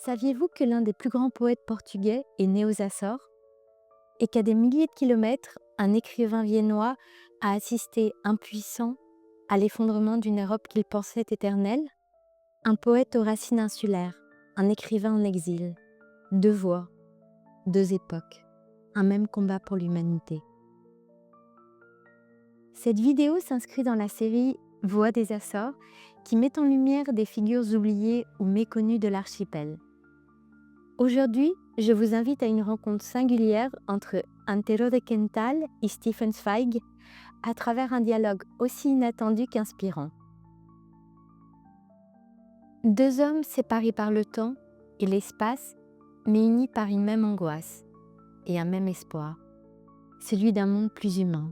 Saviez-vous que l'un des plus grands poètes portugais est né aux Açores et qu'à des milliers de kilomètres, un écrivain viennois a assisté impuissant à l'effondrement d'une Europe qu'il pensait éternelle? Un poète aux racines insulaires, un écrivain en exil, deux voix, deux époques, un même combat pour l'humanité. Cette vidéo s'inscrit dans la série Voix des Açores qui met en lumière des figures oubliées ou méconnues de l'archipel. Aujourd'hui, je vous invite à une rencontre singulière entre Antero de Quental et Stefan Zweig à travers un dialogue aussi inattendu qu'inspirant. Deux hommes séparés par le temps et l'espace, mais unis par une même angoisse et un même espoir, celui d'un monde plus humain.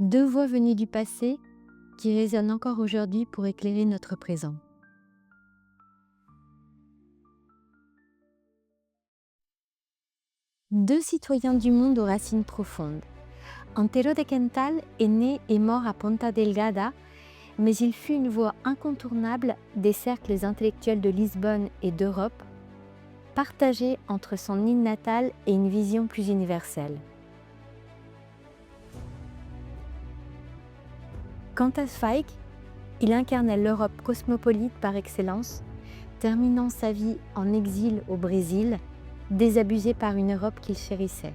Deux voix venues du passé qui résonnent encore aujourd'hui pour éclairer notre présent. Deux citoyens du monde aux racines profondes. Antero de Quental est né et mort à Ponta Delgada, mais il fut une voix incontournable des cercles intellectuels de Lisbonne et d'Europe, partagée entre son île natale et une vision plus universelle. Quant à Zweig, il incarnait l'Europe cosmopolite par excellence, terminant sa vie en exil au Brésil, désabusé par une Europe qu'il chérissait.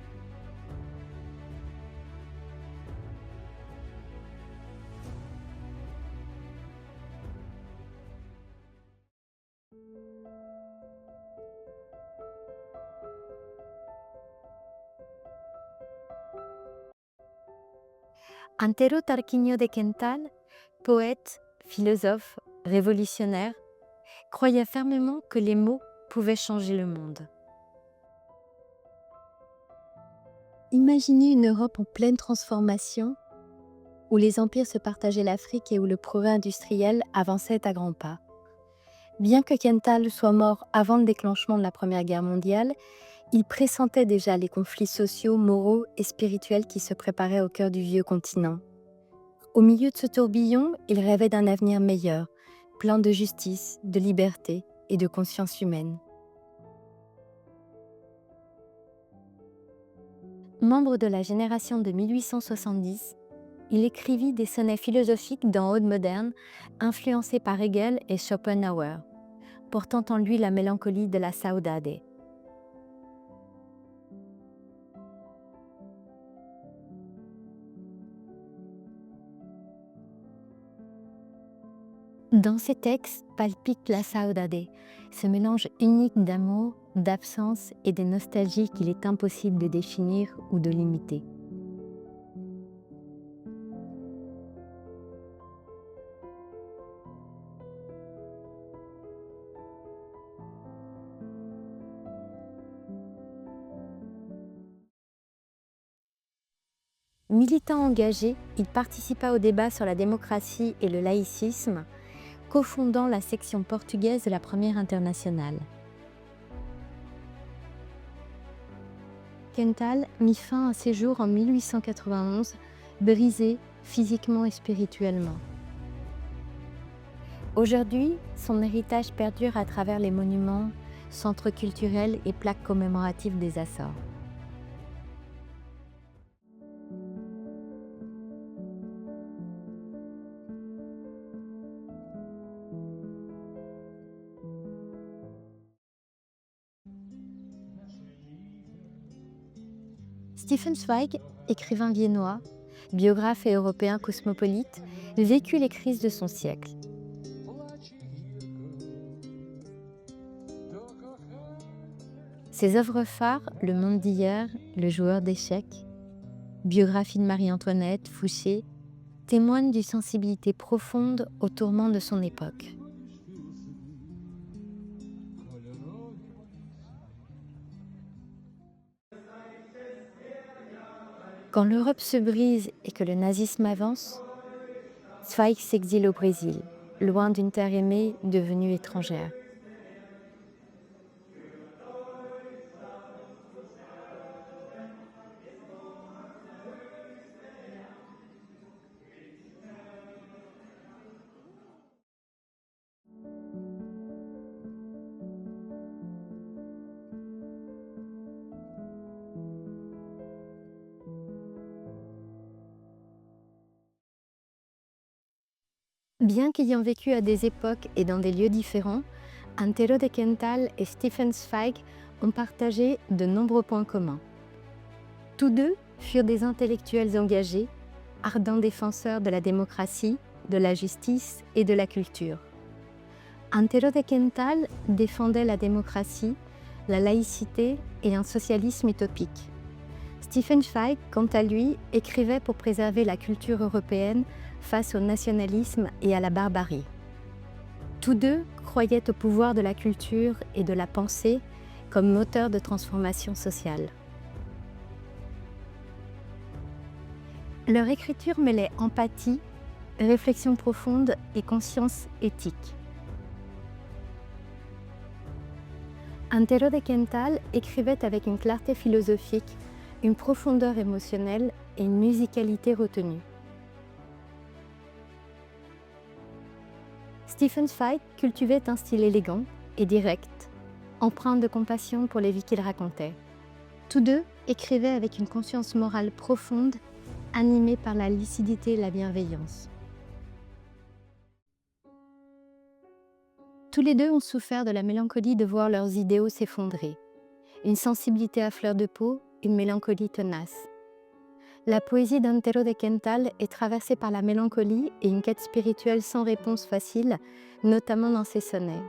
Antero Tarquinio de Quental, poète, philosophe, révolutionnaire, croyait fermement que les mots pouvaient changer le monde. Imaginez une Europe en pleine transformation, où les empires se partageaient l'Afrique et où le progrès industriel avançait à grands pas. Bien que Quental soit mort avant le déclenchement de la Première Guerre mondiale, il pressentait déjà les conflits sociaux, moraux et spirituels qui se préparaient au cœur du vieux continent. Au milieu de ce tourbillon, il rêvait d'un avenir meilleur, plein de justice, de liberté et de conscience humaine. Membre de la génération de 1870, il écrivit des sonnets philosophiques dans Ode moderne, influencés par Hegel et Schopenhauer, portant en lui la mélancolie de la saudade. Dans ces textes palpite la saudade, ce mélange unique d'amour, d'absence et de nostalgie qu'il est impossible de définir ou de limiter. Militant engagé, il participa au débat sur la démocratie et le laïcisme, cofondant la section portugaise de la Première Internationale. Quental mit fin à ses jours en 1891, brisé physiquement et spirituellement. Aujourd'hui, son héritage perdure à travers les monuments, centres culturels et plaques commémoratives des Açores. Stefan Zweig, écrivain viennois, biographe et européen cosmopolite, vécut les crises de son siècle. Ses œuvres phares, Le monde d'hier, Le joueur d'échecs, biographie de Marie-Antoinette, Fouché, témoignent d'une sensibilité profonde aux tourments de son époque. Quand l'Europe se brise et que le nazisme avance, Zweig s'exile au Brésil, loin d'une terre aimée devenue étrangère. Bien qu'ayant vécu à des époques et dans des lieux différents, Antero de Quental et Stefan Zweig ont partagé de nombreux points communs. Tous deux furent des intellectuels engagés, ardents défenseurs de la démocratie, de la justice et de la culture. Antero de Quental défendait la démocratie, la laïcité et un socialisme utopique. Stefan Zweig, quant à lui, écrivait pour préserver la culture européenne face au nationalisme et à la barbarie. Tous deux croyaient au pouvoir de la culture et de la pensée comme moteur de transformation sociale. Leur écriture mêlait empathie, réflexion profonde et conscience éthique. Antero de Quental écrivait avec une clarté philosophique, une profondeur émotionnelle et une musicalité retenue. Stefan Zweig cultivait un style élégant et direct, empreint de compassion pour les vies qu'il racontait. Tous deux écrivaient avec une conscience morale profonde, animée par la lucidité et la bienveillance. Tous les deux ont souffert de la mélancolie de voir leurs idéaux s'effondrer. Une sensibilité à fleur de peau, une mélancolie tenace. La poésie d'Antero de Quental est traversée par la mélancolie et une quête spirituelle sans réponse facile, notamment dans ses sonnets.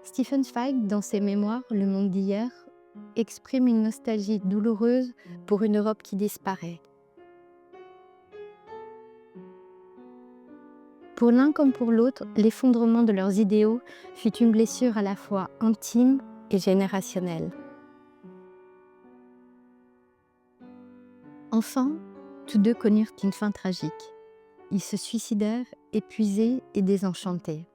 Stefan Zweig, dans ses mémoires Le monde d'hier, exprime une nostalgie douloureuse pour une Europe qui disparaît. Pour l'un comme pour l'autre, l'effondrement de leurs idéaux fut une blessure à la fois intime et générationnelle. Enfin, tous deux connurent une fin tragique. Ils se suicidèrent, épuisés et désenchantés.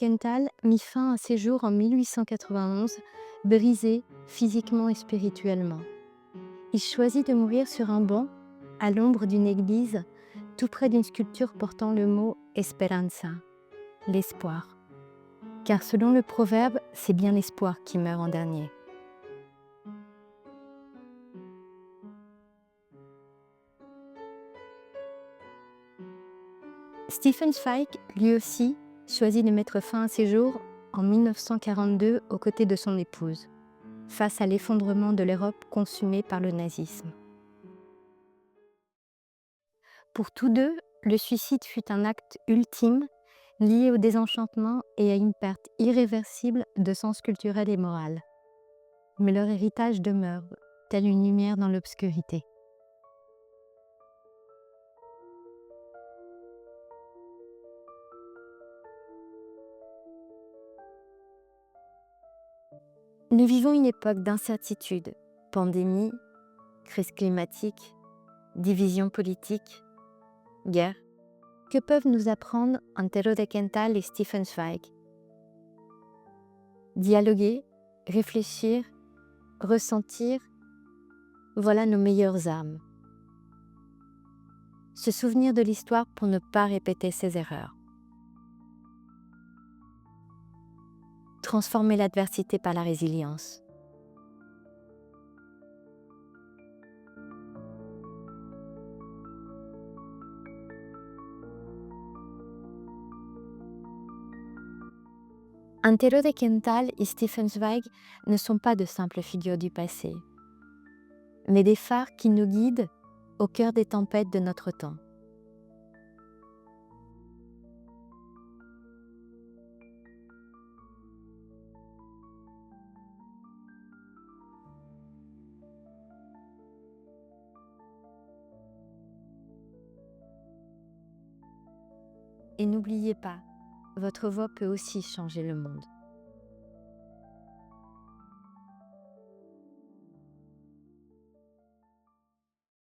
Quental mit fin à ses jours en 1891, brisé physiquement et spirituellement. Il choisit de mourir sur un banc, à l'ombre d'une église, tout près d'une sculpture portant le mot Esperanza, l'espoir. Car selon le proverbe, c'est bien l'espoir qui meurt en dernier. Stefan Zweig, lui aussi, choisit de mettre fin à ses jours en 1942 aux côtés de son épouse, face à l'effondrement de l'Europe consumée par le nazisme. Pour tous deux, le suicide fut un acte ultime, lié au désenchantement et à une perte irréversible de sens culturel et moral. Mais leur héritage demeure, telle une lumière dans l'obscurité. Nous vivons une époque d'incertitude, pandémie, crise climatique, division politique, guerre. Que peuvent nous apprendre Antero de Quental et Stefan Zweig? Dialoguer, réfléchir, ressentir, voilà nos meilleures armes. Se souvenir de l'histoire pour ne pas répéter ses erreurs. Transformer l'adversité par la résilience. Antero de Quental et Stefan Zweig ne sont pas de simples figures du passé, mais des phares qui nous guident au cœur des tempêtes de notre temps. Et n'oubliez pas, votre voix peut aussi changer le monde.